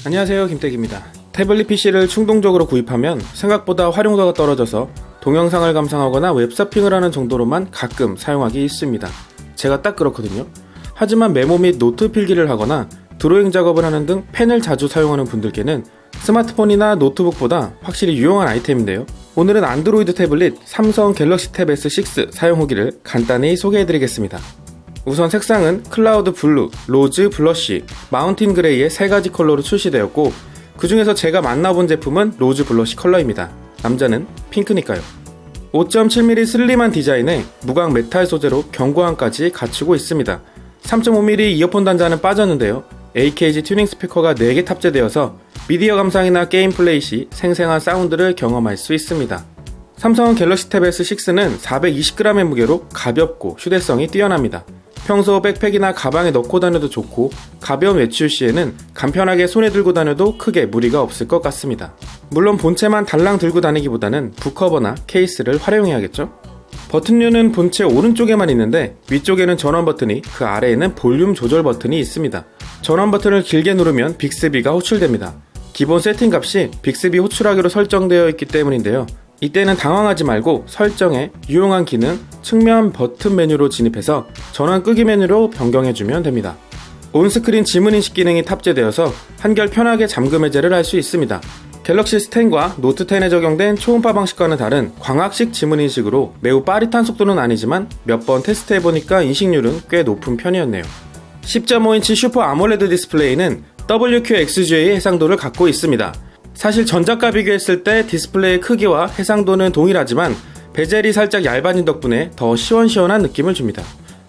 안녕하세요, 김택입니다. 태블릿 PC를 충동적으로 구입하면 생각보다 활용도가 떨어져서 동영상을 감상하거나 웹서핑을 하는 정도로만 가끔 사용하기 있습니다. 제가 딱 그렇거든요. 하지만 메모 및 노트 필기를 하거나 드로잉 작업을 하는 등 펜을 자주 사용하는 분들께는 스마트폰이나 노트북보다 확실히 유용한 아이템인데요. 오늘은 안드로이드 태블릿 삼성 갤럭시 탭 S6 사용 후기를 간단히 소개해드리겠습니다. 우선 색상은 클라우드 블루, 로즈 블러쉬, 마운틴 그레이의 3가지 컬러로 출시되었고, 그 중에서 제가 만나본 제품은 로즈 블러쉬 컬러입니다. 남자는 핑크니까요. 5.7mm 슬림한 디자인에 무광 메탈 소재로 견고함까지 갖추고 있습니다. 3.5mm 이어폰 단자는 빠졌는데요. AKG 튜닝 스피커가 4개 탑재되어서 미디어 감상이나 게임 플레이 시 생생한 사운드를 경험할 수 있습니다. 삼성 갤럭시 탭 S6는 420g의 무게로 가볍고 휴대성이 뛰어납니다. 평소 백팩이나 가방에 넣고 다녀도 좋고, 가벼운 외출 시에는 간편하게 손에 들고 다녀도 크게 무리가 없을 것 같습니다. 물론 본체만 달랑 들고 다니기보다는 북커버나 케이스를 활용해야겠죠? 버튼류는 본체 오른쪽에만 있는데 위쪽에는 전원 버튼이, 그 아래에는 볼륨 조절 버튼이 있습니다. 전원 버튼을 길게 누르면 빅스비가 호출됩니다. 기본 세팅 값이 빅스비 호출하기로 설정되어 있기 때문인데요. 이때는 당황하지 말고 설정에 유용한 기능 측면 버튼 메뉴로 진입해서 전원 끄기 메뉴로 변경해주면 됩니다. 온스크린 지문인식 기능이 탑재되어서 한결 편하게 잠금 해제를 할 수 있습니다. 갤럭시 S10과 노트 10에 적용된 초음파 방식과는 다른 광학식 지문인식으로 매우 빠릿한 속도는 아니지만 몇 번 테스트해보니까 인식률은 꽤 높은 편이었네요. 10.5인치 슈퍼 아몰레드 디스플레이는 WQXGA의 해상도를 갖고 있습니다. 사실 전작과 비교했을 때 디스플레이의 크기와 해상도는 동일하지만 베젤이 살짝 얇아진 덕분에 더 시원시원한 느낌을 줍니다.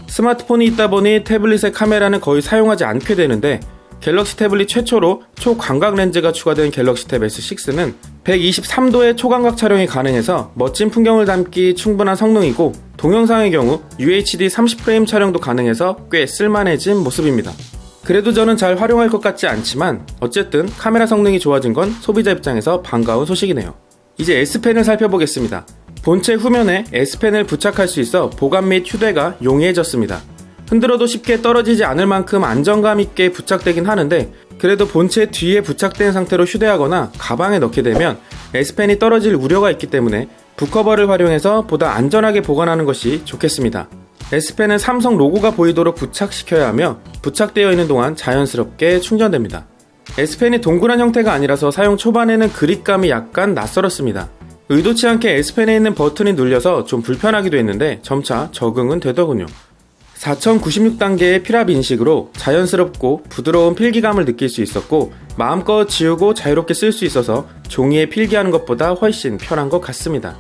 스마트폰이 있다 보니 태블릿의 카메라는 거의 사용하지 않게 되는데, 갤럭시 태블릿 최초로 초광각 렌즈가 추가된 갤럭시 탭 S6는 123도의 초광각 촬영이 가능해서 멋진 풍경을 담기 충분한 성능이고, 동영상의 경우 UHD 30프레임 촬영도 가능해서 꽤 쓸만해진 모습입니다. 그래도 저는 잘 활용할 것 같지 않지만 어쨌든 카메라 성능이 좋아진 건 소비자 입장에서 반가운 소식이네요. 이제 S펜을 살펴보겠습니다. 본체 후면에 S펜을 부착할 수 있어 보관 및 휴대가 용이해졌습니다. 흔들어도 쉽게 떨어지지 않을 만큼 안정감 있게 부착되긴 하는데, 그래도 본체 뒤에 부착된 상태로 휴대하거나 가방에 넣게 되면 S펜이 떨어질 우려가 있기 때문에 북커버를 활용해서 보다 안전하게 보관하는 것이 좋겠습니다. S펜은 삼성 로고가 보이도록 부착시켜야 하며 부착되어 있는 동안 자연스럽게 충전됩니다. S펜이 동그란 형태가 아니라서 사용 초반에는 그립감이 약간 낯설었습니다. 의도치 않게 S펜에 있는 버튼이 눌려서 좀 불편하기도 했는데 점차 적응은 되더군요. 4096단계의 필압 인식으로 자연스럽고 부드러운 필기감을 느낄 수 있었고, 마음껏 지우고 자유롭게 쓸 수 있어서 종이에 필기하는 것보다 훨씬 편한 것 같습니다.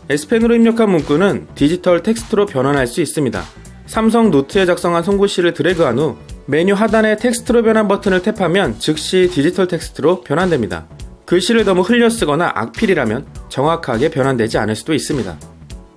S펜으로 입력한 문구는 디지털 텍스트로 변환할 수 있습니다. 삼성 노트에 작성한 송글씨를 드래그한 후 메뉴 하단에 텍스트로 변환 버튼을 탭하면 즉시 디지털 텍스트로 변환됩니다. 글씨를 너무 흘려 쓰거나 악필이라면 정확하게 변환되지 않을 수도 있습니다.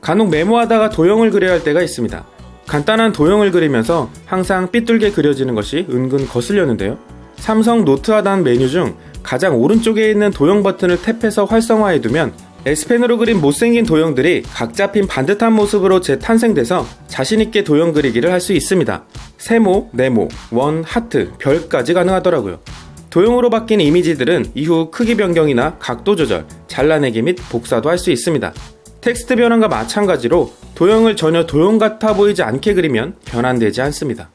간혹 메모하다가 도형을 그려야 할 때가 있습니다. 간단한 도형을 그리면서 항상 삐뚤게 그려지는 것이 은근 거슬렸는데요. 삼성 노트 하단 메뉴 중 가장 오른쪽에 있는 도형 버튼을 탭해서 활성화해두면 S펜으로 그린 못생긴 도형들이 각 잡힌 반듯한 모습으로 재탄생돼서 자신있게 도형 그리기를 할 수 있습니다. 세모, 네모, 원, 하트, 별까지 가능하더라고요. 도형으로 바뀐 이미지들은 이후 크기 변경이나 각도 조절, 잘라내기 및 복사도 할 수 있습니다. 텍스트 변환과 마찬가지로 도형을 전혀 도형 같아 보이지 않게 그리면 변환되지 않습니다.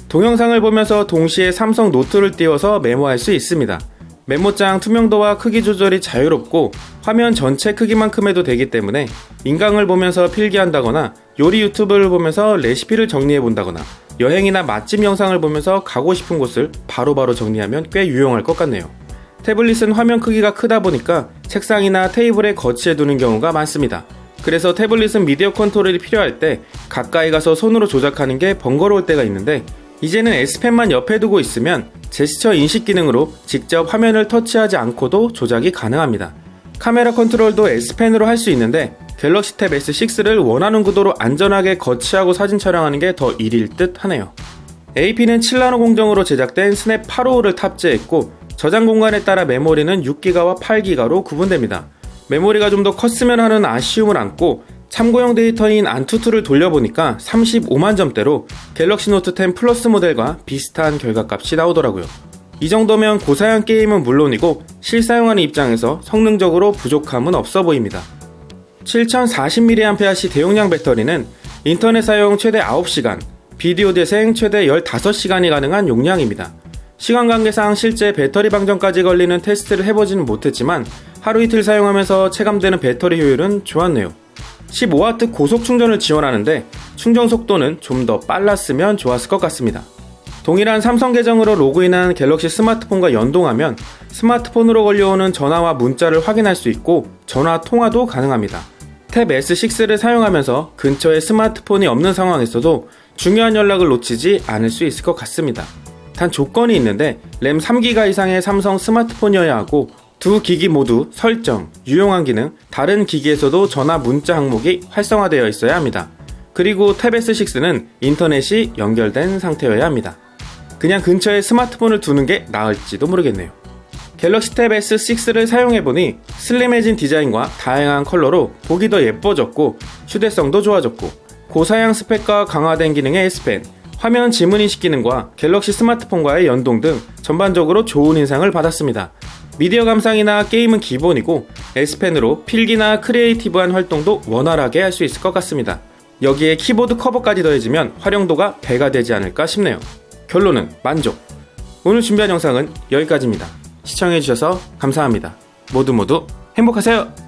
동영상을 보면서 동시에 삼성 노트를 띄워서 메모할 수 있습니다. 메모장 투명도와 크기 조절이 자유롭고 화면 전체 크기만큼 해도 되기 때문에 인강을 보면서 필기한다거나 요리 유튜브를 보면서 레시피를 정리해본다거나 여행이나 맛집 영상을 보면서 가고 싶은 곳을 바로바로 정리하면 꽤 유용할 것 같네요. 태블릿은 화면 크기가 크다 보니까 책상이나 테이블에 거치해 두는 경우가 많습니다. 그래서 태블릿은 미디어 컨트롤이 필요할 때 가까이 가서 손으로 조작하는 게 번거로울 때가 있는데, 이제는 S펜만 옆에 두고 있으면 제스처 인식 기능으로 직접 화면을 터치하지 않고도 조작이 가능합니다. 카메라 컨트롤도 S펜으로 할 수 있는데 갤럭시 탭 S6를 원하는 구도로 안전하게 거치하고 사진 촬영하는 게 더 일일 듯 하네요. AP는 7나노 공정으로 제작된 스냅 855를 탑재했고, 저장 공간에 따라 메모리는 6기가와 8기가로 구분됩니다. 메모리가 좀 더 컸으면 하는 아쉬움을 안고 참고용 데이터인 안투투를 돌려보니까 35만 점대로 갤럭시 노트 10 플러스 모델과 비슷한 결과값이 나오더라고요. 이 정도면 고사양 게임은 물론이고 실사용하는 입장에서 성능적으로 부족함은 없어 보입니다. 7040mAh 대용량 배터리는 인터넷 사용 최대 9시간, 비디오 재생 최대 15시간이 가능한 용량입니다. 시간 관계상 실제 배터리 방전까지 걸리는 테스트를 해보지는 못했지만 하루 이틀 사용하면서 체감되는 배터리 효율은 좋았네요. 15W 고속 충전을 지원하는데 충전 속도는 좀 더 빨랐으면 좋았을 것 같습니다. 동일한 삼성 계정으로 로그인한 갤럭시 스마트폰과 연동하면 스마트폰으로 걸려오는 전화와 문자를 확인할 수 있고 전화 통화도 가능합니다. 탭 S6를 사용하면서 근처에 스마트폰이 없는 상황에서도 중요한 연락을 놓치지 않을 수 있을 것 같습니다. 단 조건이 있는데 램 3기가 이상의 삼성 스마트폰이어야 하고 두 기기 모두 설정, 유용한 기능, 다른 기기에서도 전화 문자 항목이 활성화되어 있어야 합니다. 그리고 탭 S6는 인터넷이 연결된 상태여야 합니다. 그냥 근처에 스마트폰을 두는 게 나을지도 모르겠네요. 갤럭시 탭 S6를 사용해보니 슬림해진 디자인과 다양한 컬러로 보기 더 예뻐졌고 휴대성도 좋아졌고 고사양 스펙과 강화된 기능의 S펜, 화면 지문인식 기능과 갤럭시 스마트폰과의 연동 등 전반적으로 좋은 인상을 받았습니다. 미디어 감상이나 게임은 기본이고 S펜으로 필기나 크리에이티브한 활동도 원활하게 할 수 있을 것 같습니다. 여기에 키보드 커버까지 더해지면 활용도가 배가 되지 않을까 싶네요. 결론은 만족! 오늘 준비한 영상은 여기까지입니다. 시청해주셔서 감사합니다. 모두 행복하세요!